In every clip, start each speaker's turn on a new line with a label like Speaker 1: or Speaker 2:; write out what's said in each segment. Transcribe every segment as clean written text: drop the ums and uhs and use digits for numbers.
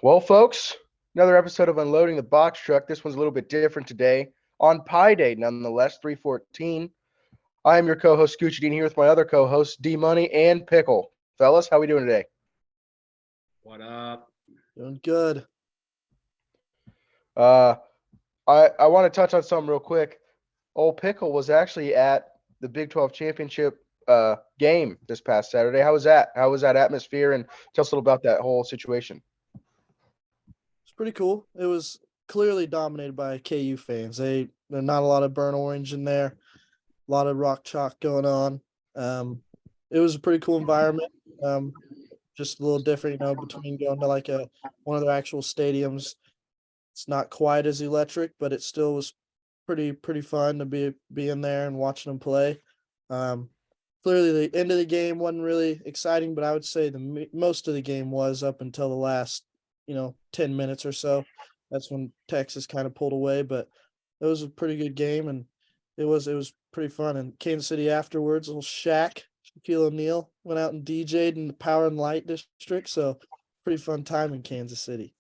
Speaker 1: Well, folks, another episode of Unloading the Box Truck. This one's a little bit different today. On Pi Day, nonetheless, 314. I am your co-host, Scoochie Dean, here with my other co-hosts, D Money and Pickle. Fellas, how we doing today?
Speaker 2: What up?
Speaker 3: Doing good.
Speaker 1: I want to touch on something real quick. Old Pickle was actually at the Big 12 championship game this past Saturday. How was that? How was that atmosphere? And tell us a little about that whole situation.
Speaker 3: It's pretty cool. It was clearly dominated by KU fans. There's not a lot of burnt orange in there, a lot of rock chalk going on. It was a pretty cool environment. Just a little different, between going to like one of their actual stadiums. It's not quite as electric, but it still was pretty fun to be in there and watching them play. Clearly, the end of the game wasn't really exciting, but I would say most of the game was up until the last 10 minutes or so. That's when Texas kind of pulled away, but it was a pretty good game, and it was pretty fun. And Kansas City afterwards, little Shaquille O'Neal went out and DJ'd in the Power and Light district, so pretty fun time in Kansas City.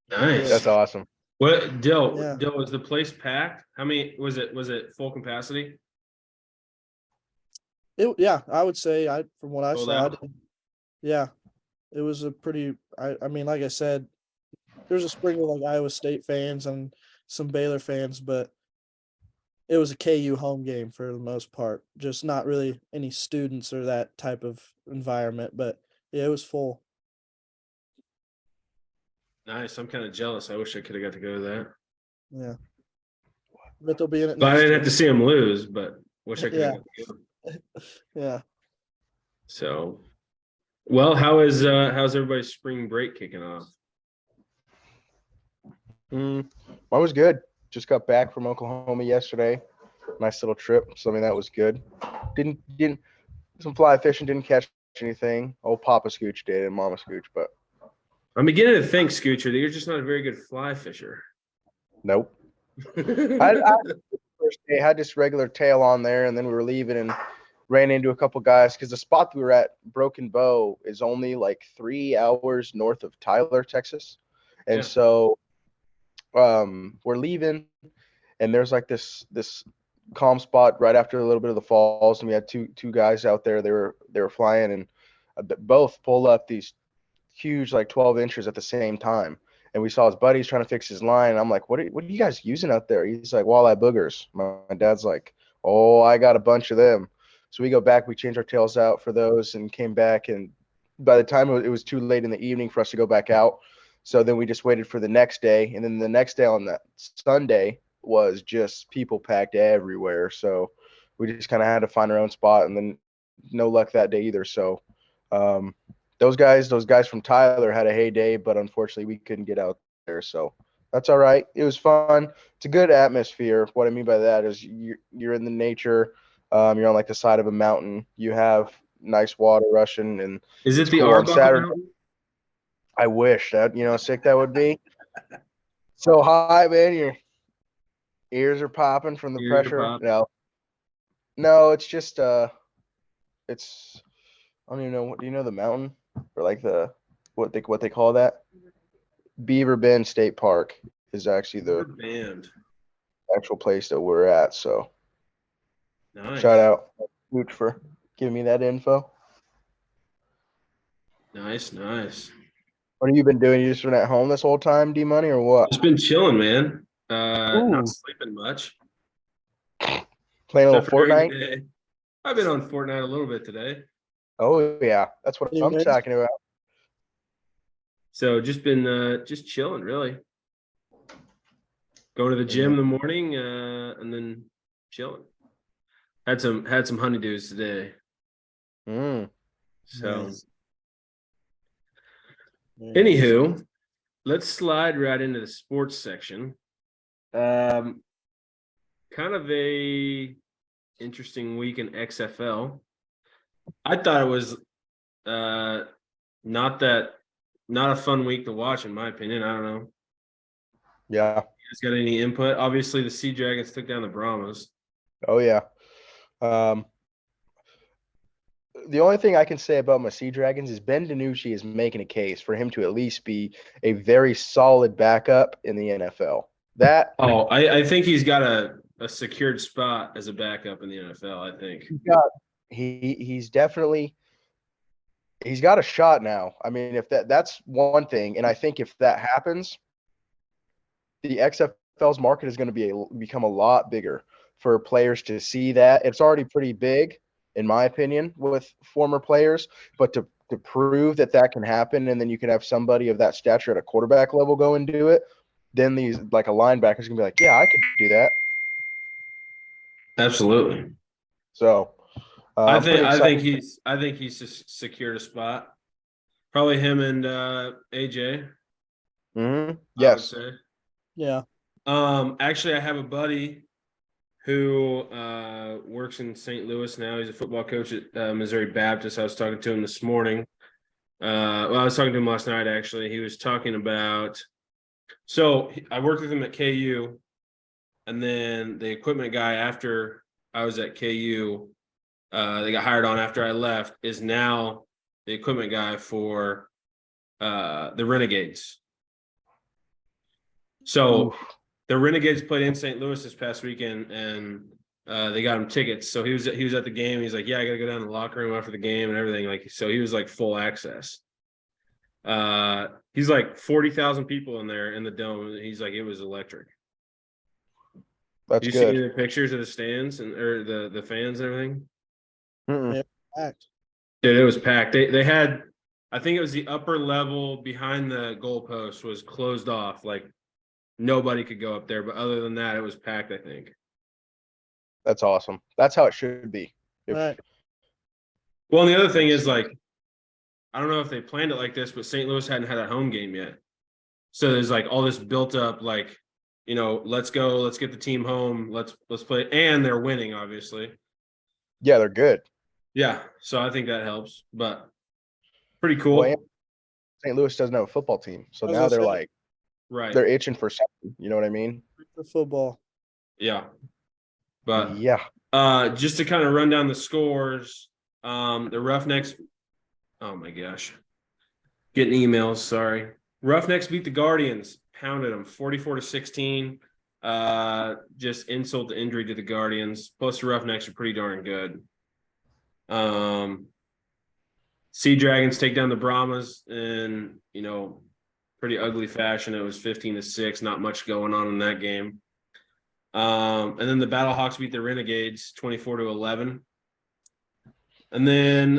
Speaker 2: Nice.
Speaker 1: That's awesome.
Speaker 2: What Dill?
Speaker 3: Yeah.
Speaker 2: Dill, was the place packed? How many was it? Was it full capacity?
Speaker 3: I would say from what I
Speaker 2: Sold
Speaker 3: saw,
Speaker 2: out?
Speaker 3: yeah, it was a pretty. I mean, like I said, there's a sprinkle of Iowa State fans and some Baylor fans, but it was a KU home game for the most part. Just not really any students or that type of environment, but yeah, it was full.
Speaker 2: Nice. I'm kind of jealous. I wish I could have got to go to that.
Speaker 3: Yeah, but they'll be in it.
Speaker 2: But I
Speaker 3: next
Speaker 2: didn't
Speaker 3: year.
Speaker 2: have to see them lose. But wish I could have
Speaker 3: Yeah.
Speaker 2: got to go.
Speaker 3: Yeah.
Speaker 2: So, well, how's everybody's spring break kicking off?
Speaker 1: Mine was good. Just got back from Oklahoma yesterday. Nice little trip. So I mean that was good. Didn't some fly fishing. Didn't catch anything. Old Papa Scooch did and Mama Scooch, but
Speaker 2: I'm beginning to think, Scoocher, that you're just not a very good fly fisher.
Speaker 1: nope. I first day had just regular tail on there, and then we were leaving and ran into a couple guys because the spot that we were at, Broken Bow, is only like 3 hours north of Tyler, Texas, and
Speaker 2: Yeah.
Speaker 1: so we're leaving, and there's like this calm spot right after a little bit of the falls, and we had two guys out there. They were flying, and both pulled up these huge like 12 inches at the same time. And we saw his buddies trying to fix his line. And I'm like, what are you guys using out there? He's like, walleye boogers. My dad's like, oh, I got a bunch of them. So we go back, we change our tails out for those and came back. And by the time it was too late in the evening for us to go back out. So then we just waited for the next day. And then the next day on that Sunday was just people packed everywhere. So we just kind of had to find our own spot, and then no luck that day either. So those guys from Tyler had a heyday, but unfortunately we couldn't get out there. So that's all right. It was fun. It's a good atmosphere. What I mean by that is you're in the nature. You're on like the side of a mountain. You have nice water rushing, and
Speaker 2: Is it
Speaker 1: it's
Speaker 2: the
Speaker 1: cool on
Speaker 2: Arbuckle
Speaker 1: Saturday.
Speaker 2: Mountain?
Speaker 1: I wish that sick that would be. So high, man. Your ears are popping from the
Speaker 2: Ears are
Speaker 1: pressure.
Speaker 2: popping.
Speaker 1: No, it's just it's I don't even know. Do you know the mountain or like what they call that? Beaver Bend State Park is actually the
Speaker 2: Band.
Speaker 1: actual place that we're at. So
Speaker 2: Nice.
Speaker 1: shout out Gooch for giving me that info.
Speaker 2: Nice.
Speaker 1: What have you been doing? You just been at home this whole time, D Money, or what?
Speaker 2: Just been chilling, man.
Speaker 1: Ooh.
Speaker 2: Not sleeping much.
Speaker 1: Playing a little
Speaker 2: Except for during
Speaker 1: Fortnite?
Speaker 2: the day. I've been on Fortnite a little bit today.
Speaker 1: Oh yeah, that's what I'm
Speaker 3: Anyways.
Speaker 1: talking about.
Speaker 2: So just been just chilling, really. Go to the gym in the morning, and then chilling. Had some honeydews today. So
Speaker 3: Nice.
Speaker 2: anywho, let's slide right into the sports section. Kind of a interesting week in XFL. I thought it was not a fun week to watch, in my opinion. I don't know.
Speaker 1: Yeah.
Speaker 2: You guys got any input? Obviously, the Sea Dragons took down the Brahmas.
Speaker 1: Oh yeah. the only thing I can say about my Sea Dragons is Ben DiNucci is making a case for him to at least be a very solid backup in the NFL. That
Speaker 2: Oh, I think he's got a secured spot as a backup in the NFL, I think.
Speaker 1: he's definitely he's got a shot now. I mean, if that's one thing, and I think if that happens, the XFL's market is going to become a lot bigger for players to see that. It's already pretty big, in my opinion, with former players, but to prove that that can happen, and then you can have somebody of that stature at a quarterback level go and do it, then these like a linebacker's gonna be like, yeah, I could do that.
Speaker 2: Absolutely.
Speaker 1: So
Speaker 2: I
Speaker 1: I'm
Speaker 2: think
Speaker 1: pretty
Speaker 2: I think
Speaker 1: excited.
Speaker 2: he's secured a spot. Probably him and AJ, I would
Speaker 1: Yes.
Speaker 2: say.
Speaker 3: Yeah.
Speaker 2: Actually, I have a buddy who works in St. Louis now. He's a football coach at Missouri Baptist. I was talking to him this morning. Well, I was talking to him last night, actually. He was talking about – so I worked with him at KU, and then the equipment guy after I was at KU, they got hired on after I left, is now the equipment guy for the Renegades. So
Speaker 1: Oof.
Speaker 2: the Renegades played in St. Louis this past weekend, and they got him tickets. So he was at the game. He's like, "Yeah, I got to go down to the locker room after the game and everything." Like, so he was like full access. He's like 40,000 people in there in the dome. He's like, it was electric.
Speaker 1: That's
Speaker 2: You see
Speaker 1: good.
Speaker 2: the pictures of the stands or the fans and everything?
Speaker 1: Mm-mm.
Speaker 3: Act.
Speaker 2: Dude, it was packed. They had, I think it was the upper level behind the goalpost was closed off. Like nobody could go up there. But other than that, it was packed, I think.
Speaker 1: That's awesome. That's how it should be. If,
Speaker 3: Right.
Speaker 2: Well, and the other thing is like, I don't know if they planned it like this, but St. Louis hadn't had a home game yet. So there's like all this built up, like, let's go, let's get the team home, let's play, and they're winning, obviously.
Speaker 1: Yeah, they're good.
Speaker 2: Yeah, so I think that helps, but pretty cool.
Speaker 1: Well, St. Louis doesn't have a football team, so
Speaker 3: I was
Speaker 1: now
Speaker 3: gonna
Speaker 1: they're
Speaker 3: say,
Speaker 1: like
Speaker 2: Right.
Speaker 1: they're itching for something. You know what I mean?
Speaker 3: the football.
Speaker 2: Yeah. But
Speaker 1: Yeah.
Speaker 2: just to kind of run down the scores, the Roughnecks, oh my gosh, getting emails, sorry. Roughnecks beat the Guardians, pounded them 44-16. Just insult to injury to the Guardians. Plus the Roughnecks are pretty darn good. Sea Dragons take down the Brahmas in, pretty ugly fashion. It was 15-6, not much going on in that game. And then the Battlehawks beat the Renegades 24-11. And then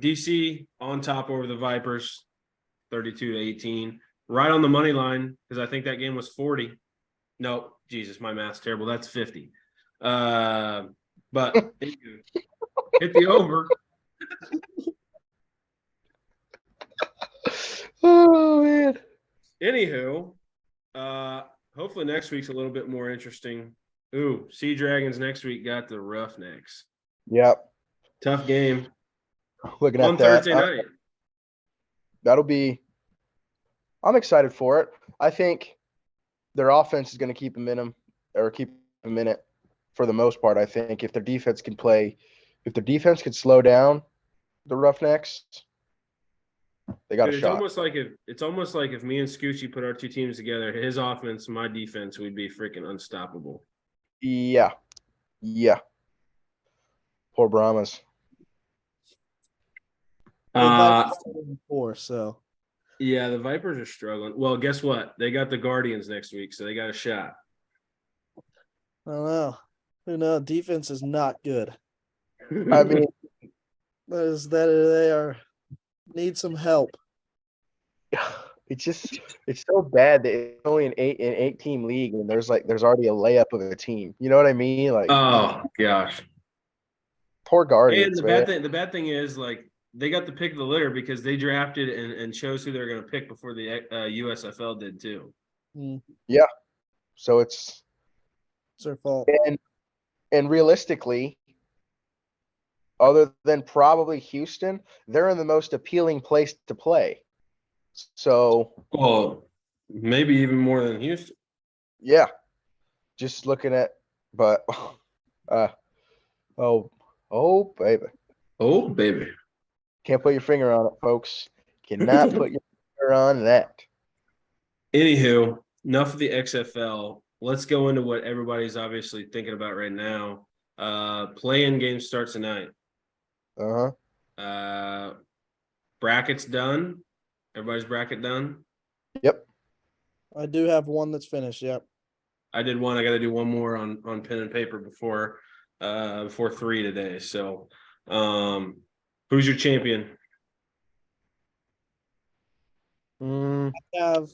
Speaker 2: DC on top over the Vipers 32-18. Right on the money line, because I think that game was 40. No, Jesus, my math's terrible. That's 50. But hit the over.
Speaker 1: Oh man.
Speaker 2: Anywho, hopefully next week's a little bit more interesting. Ooh, Sea Dragons next week got the Roughnecks.
Speaker 1: Yep.
Speaker 2: Tough game.
Speaker 1: Looking
Speaker 2: On
Speaker 1: at that.
Speaker 2: Thursday night.
Speaker 1: That'll be. I'm excited for it. I think their offense is going to keep them in them or keep them in it for the most part. I think if their defense can slow down the Roughnecks, they got
Speaker 2: Dude,
Speaker 1: a
Speaker 2: it's
Speaker 1: shot.
Speaker 2: almost like if me and Scoochie put our two teams together, his offense, my defense, we'd be freaking unstoppable.
Speaker 1: Yeah. Poor Brahmas.
Speaker 3: So
Speaker 2: Yeah, the Vipers are struggling. Well, guess what? They got the Guardians next week, so they got a shot.
Speaker 3: I don't know. Who knows? Defense is not good.
Speaker 1: I mean,
Speaker 3: That they need some help.
Speaker 1: it's so bad that it's only an eight team league and there's already a layup of a team. You know what I mean? Like,
Speaker 2: Oh gosh.
Speaker 1: poor
Speaker 2: And
Speaker 1: Guardians.
Speaker 2: the bad thing is like they got the pick of the litter because they drafted and chose who they're going to pick before the USFL did too.
Speaker 1: Yeah. So it's
Speaker 3: their fault.
Speaker 1: And realistically, other than probably Houston, they're in the most appealing place to play. So,
Speaker 2: well, maybe even more than Houston.
Speaker 1: Yeah. Just looking at, but, oh, baby.
Speaker 2: Oh, baby.
Speaker 1: Can't put your finger on it, folks. Cannot put your finger on that.
Speaker 2: Anywho, enough of the XFL. Let's go into what everybody's obviously thinking about right now. Play-in game starts tonight.
Speaker 1: Uh-huh.
Speaker 2: Brackets done. Everybody's bracket done.
Speaker 1: Yep.
Speaker 3: I do have one that's finished. Yep.
Speaker 2: I did one. I got to do one more on pen and paper before 3 today. So, who's your champion?
Speaker 1: Mm,
Speaker 3: I have,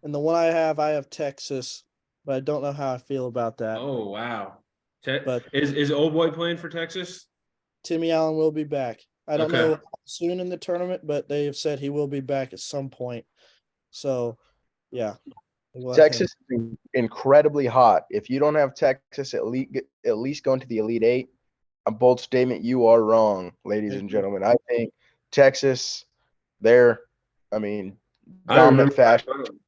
Speaker 3: and the one I have Texas, but I don't know how I feel about that.
Speaker 2: Oh wow!
Speaker 3: But
Speaker 2: Is Old Boy playing for Texas?
Speaker 3: Timmy Allen will be back. I don't
Speaker 2: Okay.
Speaker 3: know how soon in the tournament, but they have said he will be back at some point. So, yeah. we'll have him.
Speaker 1: Texas is incredibly hot. If you don't have Texas at least going to the Elite Eight, a bold statement, you are wrong, ladies and gentlemen. I think Texas, they're, I mean,
Speaker 2: I
Speaker 1: dominant
Speaker 2: remember.
Speaker 1: fashion.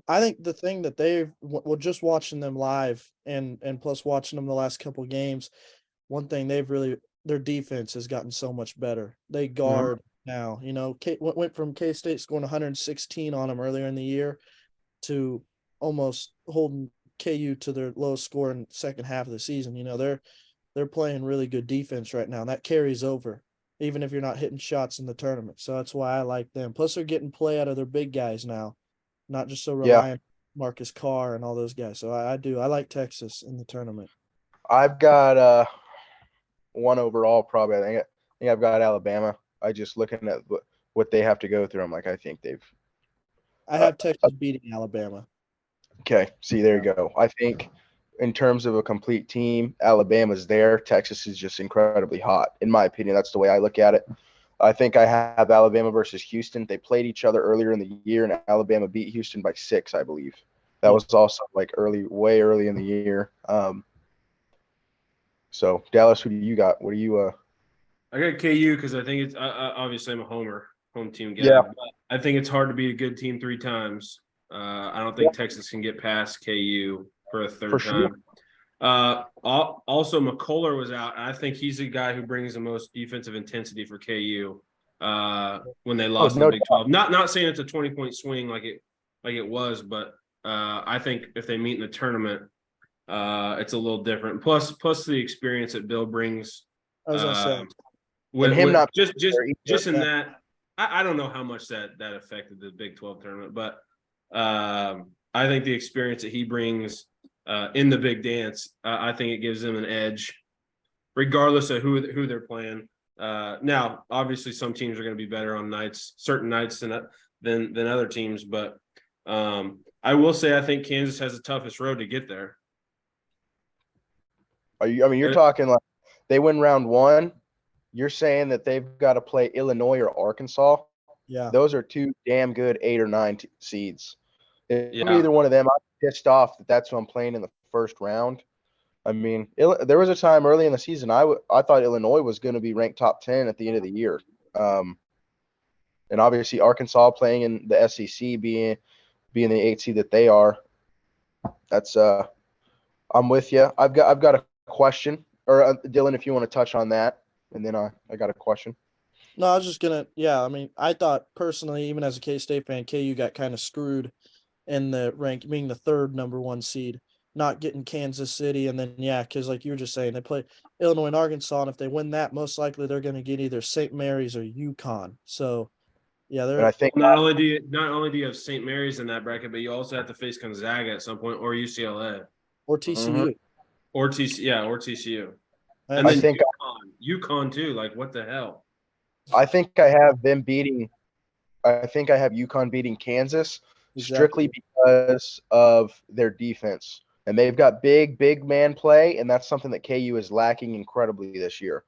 Speaker 3: I think the thing that well, just watching them live and plus watching them the last couple of games, one thing their defense has gotten so much better. They guard now. You know, went from K-State scoring 116 on them earlier in the year to almost holding KU to their lowest score in the second half of the season. You know, they're playing really good defense right now, and that carries over, even if you're not hitting shots in the tournament. So that's why I like them. Plus, they're getting play out of their big guys now, not just so reliant on Marcus Carr and all those guys. So I like Texas in the tournament.
Speaker 1: I've got one overall probably. I think I've got Alabama. I just looking at what they have to go through. I'm like, I think they've.
Speaker 3: I have Texas beating Alabama.
Speaker 1: Okay, see, there you go. I think in terms of a complete team, Alabama's there. Texas is just incredibly hot. In my opinion, that's the way I look at it. I think I have Alabama versus Houston. They played each other earlier in the year, and Alabama beat Houston by 6, I believe. That was also like way early in the year. So Dallas, who do you got? What do you?
Speaker 2: I got KU because I think it's obviously I'm a home team guy.
Speaker 1: Yeah.
Speaker 2: But I think it's hard to beat a good team 3 times. I don't think Texas can get past KU for a third time. Also, McCullough was out. And I think he's the guy who brings the most defensive intensity for KU when they lost in the Big 12. Not saying it's a 20-point swing like it was, but I think if they meet in the tournament, it's a little different. Plus the experience that Bill brings.
Speaker 3: I was gonna say.
Speaker 2: With
Speaker 1: him not
Speaker 2: just in that, I don't know how much that affected the Big 12 tournament, but I think the experience that he brings in the big dance, I think it gives them an edge, regardless of who they're playing. Now, obviously, some teams are going to be better on certain nights than other teams, but I will say I think Kansas has the toughest road to get there.
Speaker 1: You're talking like they win round 1. You're saying that they've got to play Illinois or Arkansas.
Speaker 3: Yeah.
Speaker 1: Those are 2 damn good 8 or 9 seeds. If either one of them, I'm pissed off that's who I'm playing in the first round. I mean, there was a time early in the season I thought Illinois was going to be ranked top 10 at the end of the year. And obviously Arkansas playing in the SEC being the 8 seed that they are. That's I'm with you. I've got a question, or Dylan, if you want to touch on that, and then I got a question.
Speaker 3: No, I was just gonna. Yeah, I mean, I thought personally, even as a K-State fan, KU got kind of screwed in the rank, being the 3rd number 1 seed, not getting Kansas City, and then because like you were just saying, they play Illinois and Arkansas, and if they win that, most likely they're going to get either St. Mary's or UConn. So, yeah, they're.
Speaker 1: And I think
Speaker 2: not only do you have St. Mary's in that bracket, but you also have to face Gonzaga at some point, or UCLA,
Speaker 3: or TCU,
Speaker 2: or TCU, and
Speaker 1: I
Speaker 2: then
Speaker 1: think
Speaker 2: UConn too. Like, what the hell?
Speaker 1: I think I have them beating. I think I have UConn beating Kansas strictly because of their defense, and they've got big man play, and that's something that KU is lacking incredibly this year.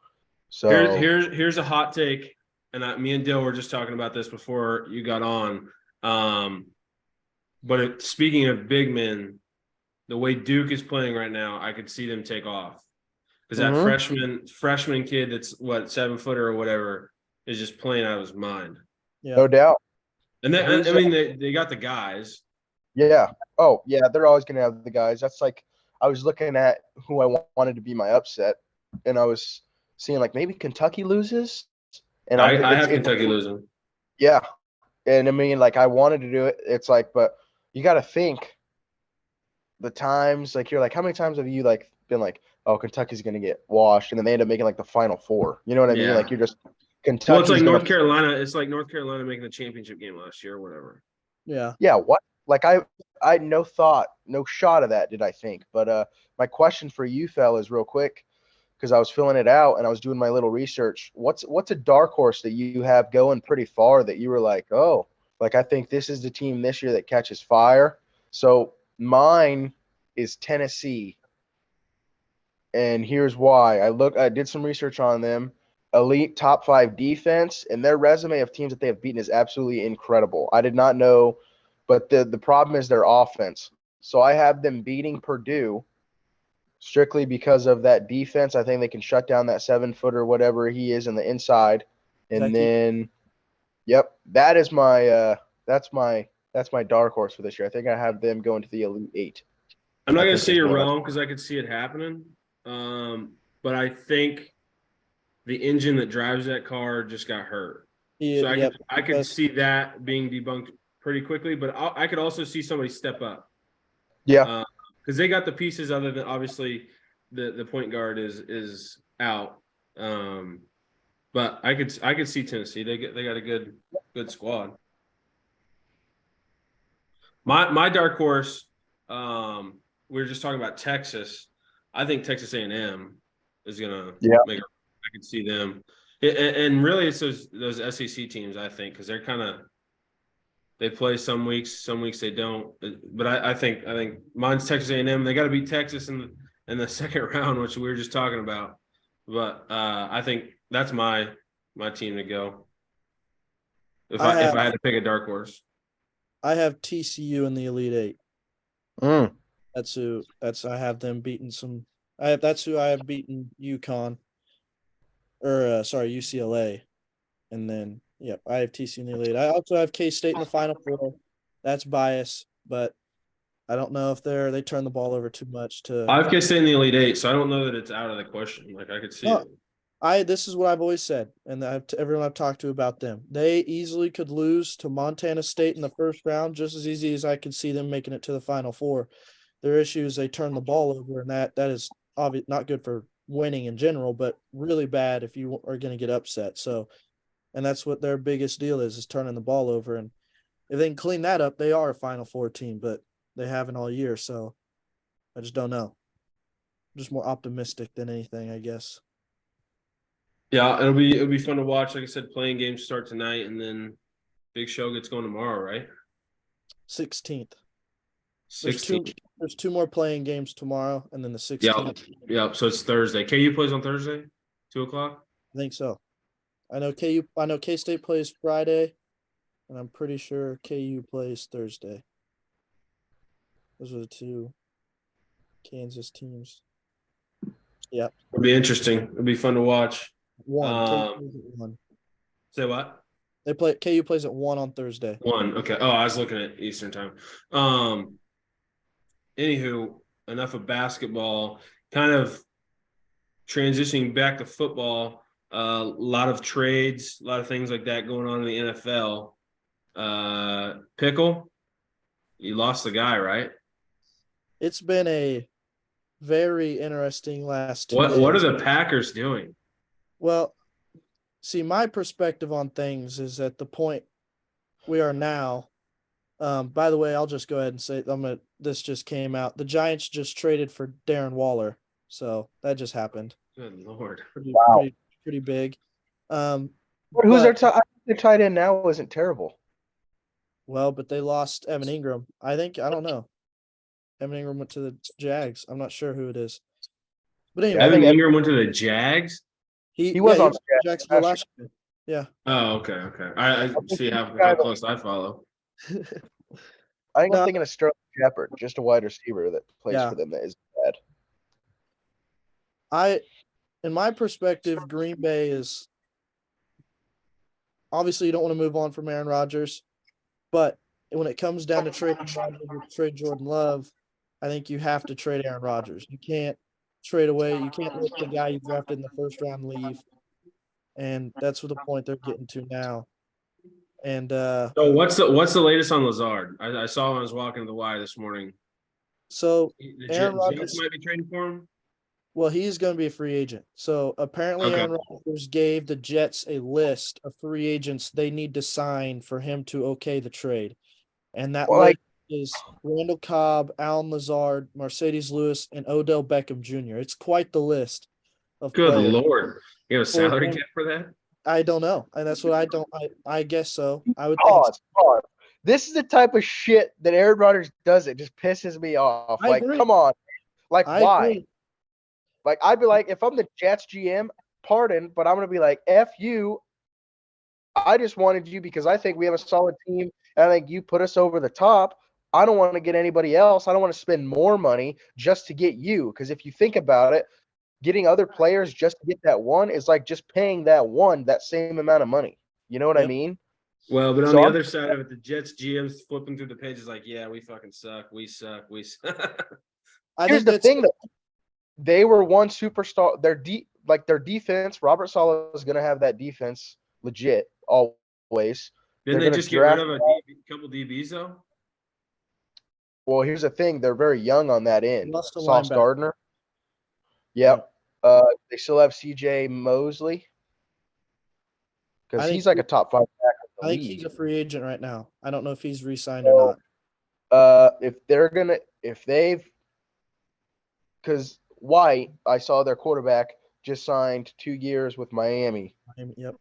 Speaker 1: So
Speaker 2: here's a hot take, and me and Dill were just talking about this before you got on. But speaking of big men, the way Duke is playing right now, I could see them take off because that freshman kid that's 7-footer or whatever is just playing out of his mind.
Speaker 3: Yeah.
Speaker 1: No doubt.
Speaker 2: And then, I mean, they got the guys.
Speaker 1: Yeah. Oh, yeah. They're always going to have the guys. That's like I was looking at who I wanted to be my upset, and I was seeing like maybe Kentucky loses, and
Speaker 2: I have Kentucky losing.
Speaker 1: yeah, and I mean like I wanted to do it. It's like, but you got to think the times like you're like how many times have you like been like, oh, Kentucky's gonna get washed, and then they end up making like the Final Four. You know what I mean?
Speaker 2: Yeah.
Speaker 1: Like you're just
Speaker 2: Well,
Speaker 1: Kentucky's
Speaker 2: it's like
Speaker 1: gonna
Speaker 2: North Carolina. It's like North Carolina making the championship game last year or whatever.
Speaker 3: Yeah.
Speaker 1: yeah, what? Like I had no thought, no shot of that, did I think? But my question for you fellas, real quick, because I was filling it out and I was doing my little research. What's a dark horse that you have going pretty far that you were like, oh, like I think this is the team this year that catches fire. So mine is Tennessee, and here's why. I did some research on them. Elite top 5 defense, and their resume of teams that they have beaten is absolutely incredible. I did not know, but the problem is their offense. So I have them beating Purdue strictly because of that defense. I think they can shut down that 7-footer, whatever he is, in the inside. And then, yep, that is my that's my dark horse for this year. I think I have them going to the Elite 8.
Speaker 2: I'm not
Speaker 1: I
Speaker 2: going to
Speaker 1: think
Speaker 2: say
Speaker 1: is
Speaker 2: you're
Speaker 1: what I-
Speaker 2: wrong because I could see it happening. But I think the engine that drives that car just got hurt.
Speaker 3: Yeah,
Speaker 2: So
Speaker 3: yep.
Speaker 2: I could see that being debunked pretty quickly, but I could also see somebody step up.
Speaker 1: Yeah,
Speaker 2: Because they got the pieces other than obviously the point guard is out. But I could see Tennessee. They got a good squad. My dark horse, we were just talking about Texas. I think Texas A&M is gonna make. I can see them, and really it's those SEC teams. I think because they're kind of they play some weeks they don't. But I think mine's Texas A&M. They got to beat Texas in the second round, which we were just talking about. But I think that's my team to go. If I had to pick a dark horse.
Speaker 3: I have TCU in the Elite Eight.
Speaker 1: Mm.
Speaker 3: That's who. I have them beating some. That's who I have beaten UConn. Or sorry, UCLA, and then yep, I have TCU in the Elite. I also have K-State in the Final Four. That's bias, but I don't know if they turn the ball over too much to.
Speaker 2: I have K-State in the Elite Eight, so I don't know that it's out of the question. Like I could see it.
Speaker 3: This is what I've always said, and everyone I've talked to about them. They easily could lose to Montana State in the first round, just as easy as I could see them making it to the Final Four. Their issue is they turn the ball over, and that is obviously not good for winning in general, but really bad if you are going to get upset. So, and that's what their biggest deal is turning the ball over. And if they can clean that up, they are a Final Four team, but they haven't all year. So I just don't know. I'm just more optimistic than anything, I guess.
Speaker 2: Yeah, it'll be fun to watch. Like I said, playing games start tonight, and then big show gets going tomorrow, right?
Speaker 3: 16th.
Speaker 2: 16th.
Speaker 3: There's two more playing games tomorrow, and then the 16th.
Speaker 2: Yep. So it's Thursday. KU plays on Thursday, 2:00.
Speaker 3: I think so. I know K-State plays Friday, and I'm pretty sure KU plays Thursday. Those are the two Kansas teams. Yeah.
Speaker 2: It'll be interesting. It'll be fun to watch.
Speaker 3: One.
Speaker 2: Say what?
Speaker 3: KU plays at 1 on Thursday.
Speaker 2: 1. Okay. Oh, I was looking at Eastern time. Anywho, enough of basketball. Kind of transitioning back to football. A lot of trades, a lot of things like that going on in the NFL. Pickle, you lost the guy, right?
Speaker 3: It's been a very interesting last 2
Speaker 2: days. What are the Packers doing?
Speaker 3: Well, see, my perspective on things is at the point we are now. By the way, I'll just go ahead and say this just came out. The Giants just traded for Darren Waller, so that just happened.
Speaker 2: Good Lord!
Speaker 3: Pretty big.
Speaker 1: Who's their tight end now? Isn't terrible.
Speaker 3: Well, but they lost Evan Ingram. I don't know. Evan Ingram went to the Jags. I'm not sure who it is. But anyway,
Speaker 2: Evan Ingram went to the Jags.
Speaker 3: He was on Jacksonville last year. Yeah.
Speaker 2: Oh, okay. I see how close I follow.
Speaker 1: I think I'm thinking of Sterling Shepard, just a wide receiver that plays for them that is bad. In my perspective, Green Bay is obviously you don't want to move on from Aaron Rodgers, but when it comes down to trade Jordan Love, I think you have to trade Aaron Rodgers. You can't
Speaker 3: trade away. You can't let the guy you drafted in the first round leave. And that's what the point they're getting to now. And
Speaker 2: So what's the latest on Lazard? I saw him. I was walking to the wire this morning.
Speaker 3: so
Speaker 2: The
Speaker 3: Aaron
Speaker 2: Jets
Speaker 3: Rodgers,
Speaker 2: might be trading for him.
Speaker 3: well, he's going to be a free agent. So apparently,
Speaker 2: Okay.
Speaker 3: Aaron Rodgers gave the Jets a list of free agents they need to sign for him to okay the trade. And that
Speaker 1: Well, like,
Speaker 3: list is Randall Cobb, Alan Lazard, Mercedes Lewis, and Odell Beckham Jr. It's quite the list of
Speaker 2: Good
Speaker 3: players.
Speaker 2: Lord. You have a salary
Speaker 3: Well,
Speaker 2: cap for that?
Speaker 3: I don't know. And that's what I don't I guess so. I would think
Speaker 1: pause. This is the type of shit that Aaron Rodgers does. It just pisses me off.
Speaker 3: I
Speaker 1: Like,
Speaker 3: agree.
Speaker 1: come on. Like,
Speaker 3: I
Speaker 1: why?
Speaker 3: agree.
Speaker 1: Like, I'd be like, if I'm the Jets GM, pardon, but I'm going to be like, F you. I just wanted you because I think we have a solid team, and I think you put us over the top. I don't want to get anybody else. I don't want to spend more money just to get you. Because if you think about it, getting other players just to get that one is like just paying that one that same amount of money. You know what I
Speaker 3: Yep.
Speaker 1: mean?
Speaker 2: Well, but on
Speaker 1: So
Speaker 2: the
Speaker 1: I'm-
Speaker 2: other side of it, the Jets GM's flipping through the pages like, yeah, we fucking suck. We suck. We suck.
Speaker 3: I
Speaker 1: Here's
Speaker 3: think
Speaker 1: the
Speaker 3: that's
Speaker 1: thing, though. They were one superstar. Their defense, Robert Saleh is going to have that defense legit always.
Speaker 2: Didn't
Speaker 1: They're
Speaker 2: they
Speaker 1: gonna
Speaker 2: just get rid
Speaker 1: draft-
Speaker 2: of a couple DBs though?
Speaker 1: Well, here's the thing. They're very young on that end.
Speaker 3: lost a
Speaker 1: Sauce
Speaker 3: linebacker.
Speaker 1: Gardner. Yep. They still have CJ Mosley.
Speaker 3: I
Speaker 1: Because
Speaker 3: think
Speaker 1: he's like a top 5 back in
Speaker 3: I
Speaker 1: the
Speaker 3: think
Speaker 1: league.
Speaker 3: he's a free agent right now. I don't know if he's re-signed or
Speaker 1: So,
Speaker 3: not.
Speaker 1: because White, I saw their quarterback just signed 2 years with Miami.
Speaker 3: Yep.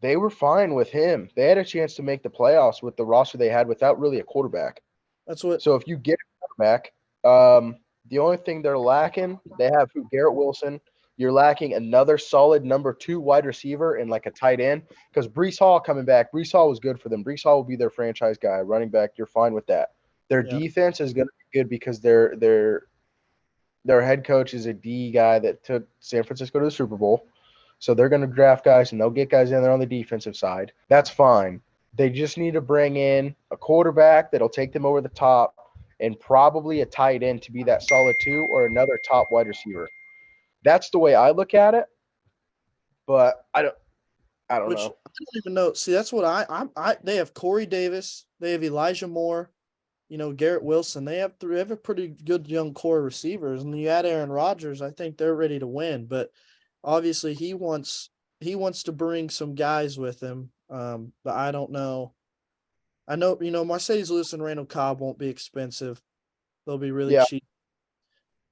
Speaker 1: They were fine with him. They had a chance to make the playoffs with the roster they had without really a quarterback.
Speaker 3: That's what
Speaker 1: So if you get a quarterback, the only thing they're lacking, they have Garrett Wilson. You're lacking another solid number 2 wide receiver and like a tight end because Brees Hall coming back. Brees Hall was good for them. Brees Hall will be their franchise guy. Running back, you're fine with that. Their
Speaker 3: Yeah.
Speaker 1: defense is going to be good because their head coach is a D guy that took San Francisco to the Super Bowl. So they're going to draft guys and they'll get guys in there on the defensive side. That's fine. They just need to bring in a quarterback that'll take them over the top and probably a tight end to be that solid 2 or another top wide receiver. That's the way I look at it. But I don't
Speaker 3: which
Speaker 1: know.
Speaker 3: I don't even know. See, that's what I they have Corey Davis, they have Elijah Moore, Garrett Wilson. They have a pretty good young core receivers. And you add Aaron Rodgers, I think they're ready to win. But obviously he wants to bring some guys with him. But I don't know. I know, Mercedes Lewis and Randall Cobb won't be expensive. They'll be really cheap.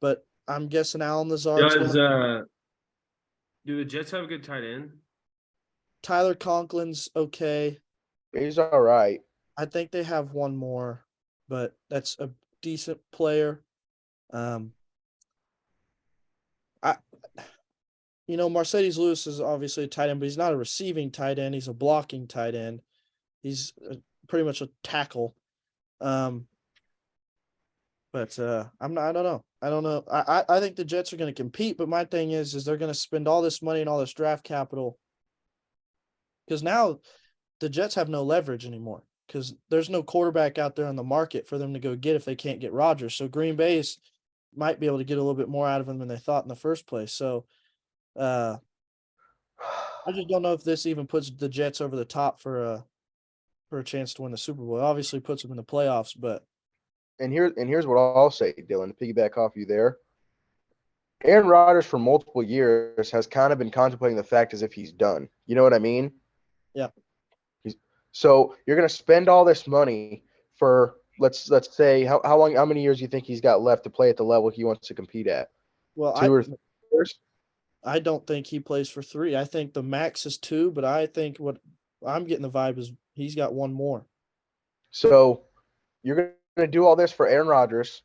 Speaker 3: But I'm guessing Alan Lazard.
Speaker 2: Do the Jets have a good tight end?
Speaker 3: Tyler Conklin's okay.
Speaker 1: He's all right.
Speaker 3: I think they have one more, but that's a decent player. Mercedes Lewis is obviously a tight end, but he's not a receiving tight end. He's a blocking tight end. He's pretty much a tackle. But I don't know. I don't know. I think the Jets are going to compete, but my thing is they're going to spend all this money and all this draft capital because now the Jets have no leverage anymore because there's no quarterback out there on the market for them to go get if they can't get Rodgers. So Green Bay might be able to get a little bit more out of him than they thought in the first place. So I just don't know if this even puts the Jets over the top for a chance to win the Super Bowl. It obviously puts them in the playoffs, but.
Speaker 1: And here's what I'll say, Dylan, to piggyback off you there. Aaron Rodgers for multiple years has kind of been contemplating the fact as if he's done. You know what I mean?
Speaker 3: Yeah.
Speaker 1: So you're going to spend all this money for let's say how many years do you think he's got left to play at the level he wants to compete at?
Speaker 3: Well,
Speaker 1: 2 or 3 years?
Speaker 3: I don't think he plays for 3. I think the max is 2, but I think what I'm getting the vibe is he's got one more.
Speaker 1: So you're going to do all this for Aaron Rodgers,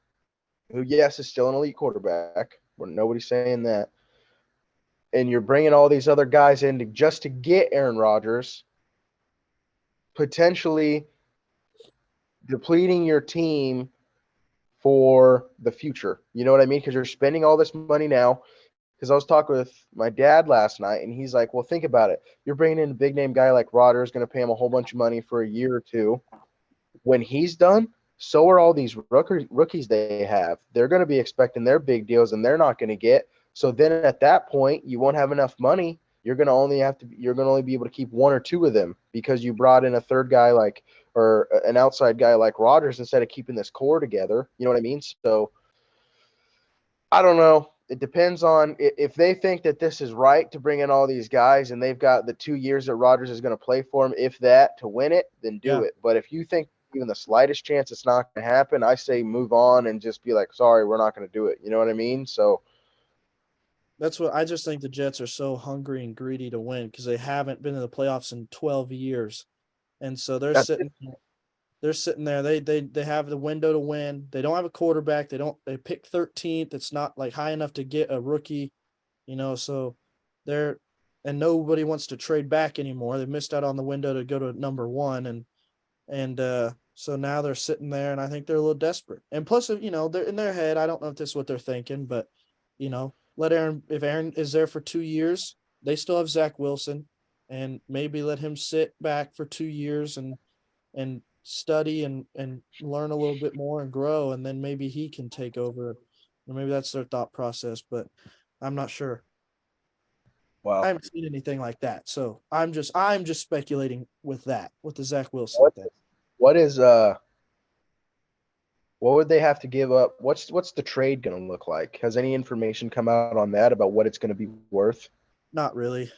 Speaker 1: who, yes, is still an elite quarterback. Nobody's saying that. And you're bringing all these other guys in just to get Aaron Rodgers, potentially depleting your team for the future. You know what I mean? Because you're spending all this money now. Because I was talking with my dad last night, and he's like, well, think about it. You're bringing in a big-name guy like Rodgers, going to pay him a whole bunch of money for a year or two. When he's done, So are all these rookies they have. They're going to be expecting their big deals, and they're not going to get. So then at that point, you won't have enough money. You're going to only be able to keep one or two of them because you brought in a third guy or an outside guy like Rodgers instead of keeping this core together. You know what I mean? So I don't know. It depends on if they think that this is right to bring in all these guys and they've got the 2 years that Rodgers is going to play for him, if that, to win it, then do it. But if you think even the slightest chance it's not going to happen, I say move on and just be like, sorry, we're not going to do it. You know what I mean? So
Speaker 3: that's what I just think the Jets are so hungry and greedy to win because they haven't been in the playoffs in 12 years. And so they're sitting there. They have the window to win. They don't have a quarterback. They pick 13th. It's not like high enough to get a rookie, so and nobody wants to trade back anymore. They missed out on the window to go to number 1 and so now they're sitting there and I think they're a little desperate. And plus, they're in their head. I don't know if this is what they're thinking, but if Aaron is there for 2 years, they still have Zach Wilson and maybe let him sit back for 2 years and study and learn a little bit more and grow, and then maybe he can take over, or maybe that's their thought process, but I'm not sure.
Speaker 1: wow.
Speaker 3: I haven't seen anything like that, so I'm just speculating with the Zach Wilson thing.
Speaker 1: What would they have to give up? What's the trade going to look like? Has any information come out on that about what it's going to be worth?
Speaker 3: Not really.